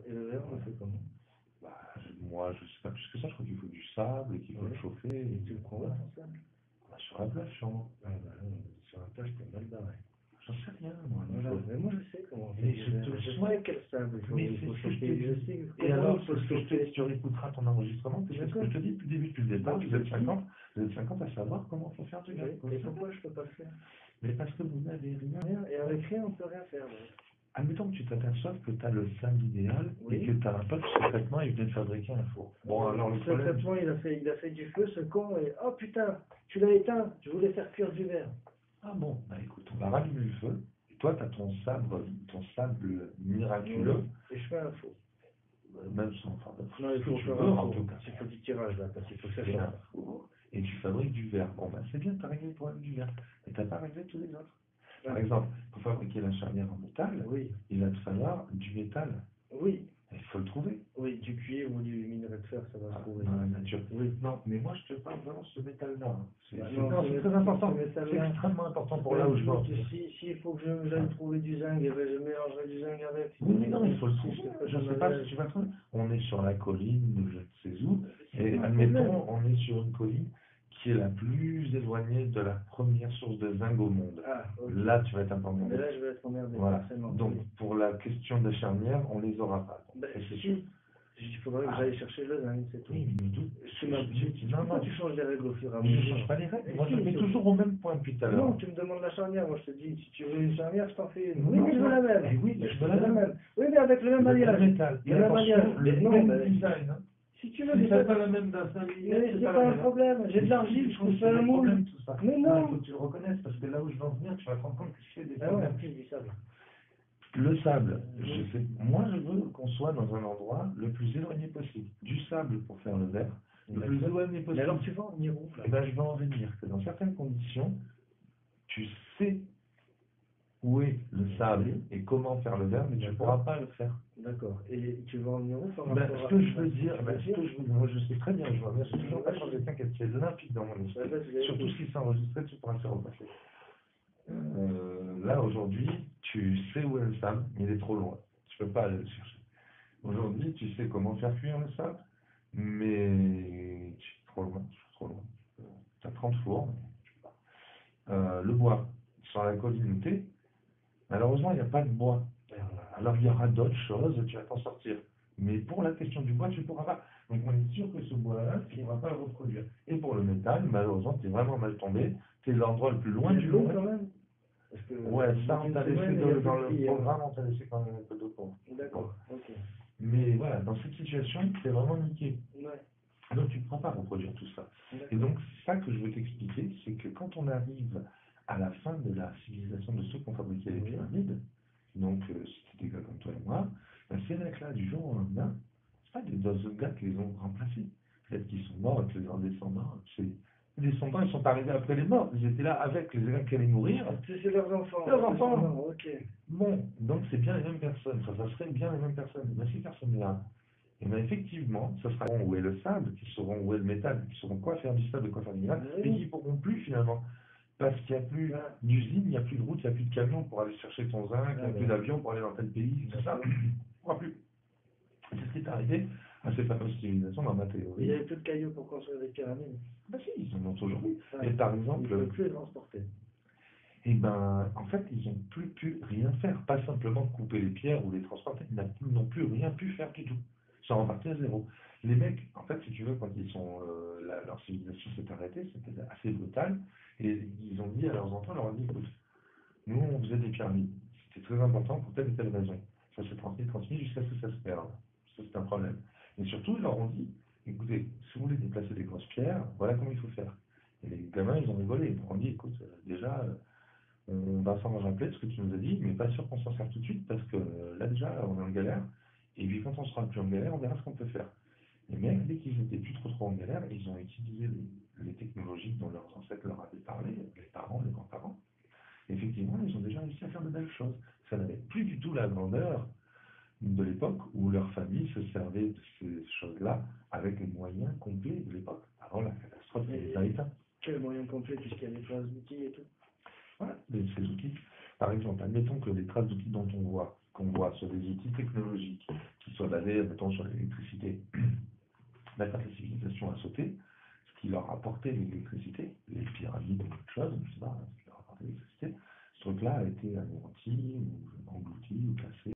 Et le verre, on le fait comment? Bah, moi, je sais pas plus que ça. Je crois qu'il faut du sable et qu'il faut le chauffer. Et tu le prends où, ton sable? Bah, sur la plage, sûrement. Ah bah non, sur la plage, t'es mal barré. J'en sais rien, moi. Voilà, mais moi je sais comment on fait Mais du je verre. te Je souhaite. sais quel sable Mais il c'est faut ce que je te chauffer. Je dis. sais Et comment alors, il faut c'est ce que je te chauffer. dis, tu réécouteras ton enregistrement, c'est ce que je te dis depuis le début. Depuis le départ, Non, vous êtes 50. Vous êtes 50 à savoir comment il faut faire du verre. Oui. Et pourquoi je peux pas le faire? Mais parce que vous n'avez rien. Rien. Et avec rien, on peut rien faire. Donc. Admettons que tu t'aperçoives que tu as le sable idéal et que tu as un pote secrètement, il vient de fabriquer un four. Bon, alors le problème. Secrètement, il a fait du feu, ce con, et oh putain, tu l'as éteint, je voulais faire cuire du verre. Ah bon, bah écoute, on va rallumer le feu. Et toi, tu as ton sable miraculeux. Et je fais un four. Même sans. Enfin, Non, il faut faire veux, un en four. tout cas. Il faut du tirage là, parce qu'il faut que ça Tu fais un sorte. four et tu fabriques du verre. Bon, bah c'est bien, tu as réglé le problème du verre. Mais tu n'as pas réglé tous les autres. Par exemple, pour fabriquer la charnière en métal, Oui. il va te falloir du métal. Oui. Il faut le trouver. Oui, du cuivre ou du minerai de fer, ça va se trouver. Dans la nature. Oui. Non, mais moi je te parle vraiment de ce métal-là. C'est très important. C'est extrêmement important pour là où je vais. S'il faut que j'aille trouver du zinc, eh ben, je mélangerai du zinc avec. Oui, mais non, il faut le trouver. Je ne sais pas si tu vas trouver. On est sur la colline, je ne sais où, et admettons, on est sur une colline qui est la plus éloignée de la première source de zinc au monde. Ah, okay. Là, tu vas être un peu emmerdé. Mais là, je vais être emmerdé, voilà. forcément. Donc, pour la question des charnières, on les aura pas. Il faudrait que j'aille chercher le zinc, c'est tout. Oui, mais tout. Pourquoi tu changes les règles au fur et à mesure? mesure? Je ne change pas les règles. Moi, je mets toujours au même point depuis tout à l'heure. Non, tu me demandes la charnière. Moi, je te dis, si tu veux une charnière, je t'en fais une. Oui, mais je veux la même. Oui, je veux la même. Oui, mais avec le même alliage. Le métal. Le même alliage. Le même design. Si tu veux, si c'est pas la même d'un 5 mm, c'est pas un problème. J'ai de l'argile, je fais un moule. Mais non. Il faut que tu le reconnaisses, parce que là où je veux en venir, tu vas te rendre compte que je fais des problèmes. Le sable, moi je veux qu'on soit dans un endroit le plus éloigné possible. Du sable pour faire le verre, le plus éloigné possible. Mais alors tu vas en venir où là? Eh ben, je vais en venir que dans certaines conditions, tu sais où est le sable et comment faire le verre, mais tu ne pourras pas le faire. D'accord. Et tu vas en venir où par rapport à ce que je veux dire, moi je sais très bien, je vois bien, j'ai toujours pas changé, t'inquiète, c'est limpide dans mon esprit. Surtout si c'est enregistré, tu pourras le faire repasser. Là aujourd'hui, tu sais où est le sable, mais il est trop loin. Tu peux pas aller le chercher. Aujourd'hui, tu sais comment faire cuire le sable, mais tu es trop loin. Tu as 30 fours, mais tu peux pas. Le bois, sur la colline où t'es, malheureusement, il n'y a pas de bois. Alors il y aura d'autres choses, tu vas t'en sortir. Mais pour la question du bois, tu ne pourras pas. Donc on est sûr que ce bois-là, tu ne pourras pas le reproduire. Et pour le métal, malheureusement, tu es vraiment mal tombé. Tu es l'endroit le plus loin du monde. Quand même. Parce que ouais, ça, on t'a laissé dans le programme, on t'a laissé quand même un peu d'eau pour. D'accord, ok. Mais voilà, dans cette situation, c'est vraiment niqué. Ouais. Donc tu ne pourras pas reproduire tout ça. Et donc, ça que je veux t'expliquer, c'est que quand on arrive à la fin de la civilisation de ceux qui ont fabriqué les pyramides, donc c'était des gars comme toi et moi, ben, ces mecs-là, du jour au lendemain, c'est pas d'autres gars qui les ont remplacés. Peut-être qu'ils sont morts et que leurs descendants, les descendants, ils sont arrivés après les morts. Ils étaient là avec les gars qui allaient mourir. C'est leurs enfants. Leurs enfants. Ok. Bon, donc c'est bien les mêmes personnes. Ça serait bien les mêmes personnes. Mais ces personnes-là, et bien effectivement, ce sera où est le sable, qui sauront où est le métal, qui sauront quoi faire du sable et quoi faire du métal, et qui ne pourront plus finalement. Parce qu'il n'y a plus d'usine, il n'y a plus de route, il n'y a plus de camion pour aller chercher ton zinc, il n'y a plus d'avion pour aller dans tel pays, tout ça. Il ne pourra plus. C'est ce qui est arrivé à ces fameuses civilisations dans ma théorie. Il n'y avait plus de cailloux pour construire des pyramides. Ben si, ils en ont aujourd'hui. Et par exemple. Ils ne peuvent plus les transporter. Eh ben, en fait, ils n'ont plus pu rien faire. Pas simplement couper les pierres ou les transporter, ils n'ont plus rien pu faire du tout. Ils sont repartis à zéro. Les mecs, en fait, si tu veux, quand ils sont, leur civilisation s'est arrêtée, c'était assez brutal. Et ils ont dit à leurs enfants, leur ont dit, écoute, nous, on faisait des pyramides. C'était très important pour telle et telle raison. Ça s'est transmis jusqu'à ce que ça se perde. Ça, c'est un problème. Et surtout, ils leur ont dit, écoutez, si vous voulez déplacer des grosses pierres, voilà comment il faut faire. Et les gamins, ils ont rigolé. Ils leur ont dit, écoute, déjà, on va s'en rappeler de ce que tu nous as dit, mais pas sûr qu'on s'en sert tout de suite, parce que là, déjà, on est en galère. Et puis, quand on sera plus en galère, on verra ce qu'on peut faire. Les mecs, dès qu'ils étaient plus trop en galère, ils ont utilisé les technologies dont leurs ancêtres leur avaient parlé, les parents, les grands-parents. Effectivement, ils ont déjà réussi à faire de belles choses. Ça n'avait plus du tout la grandeur de l'époque où leur famille se servait de ces choses-là avec les moyens complets de l'époque, avant la catastrophe qui les a éteints. Quels moyens complets, puisqu'il y a des traces d'outils et tout? Voilà, ces outils. Par exemple, admettons que les traces d'outils qu'on voit soient des outils technologiques, qui soient basé, mettons, sur l'électricité. Là, quand la civilisation a sauté, ce qui leur a apporté l'électricité, les pyramides ou autre chose, je sais pas, ce qui leur a apporté l'électricité, ce truc-là a été anéanti, ou englouti, ou cassé.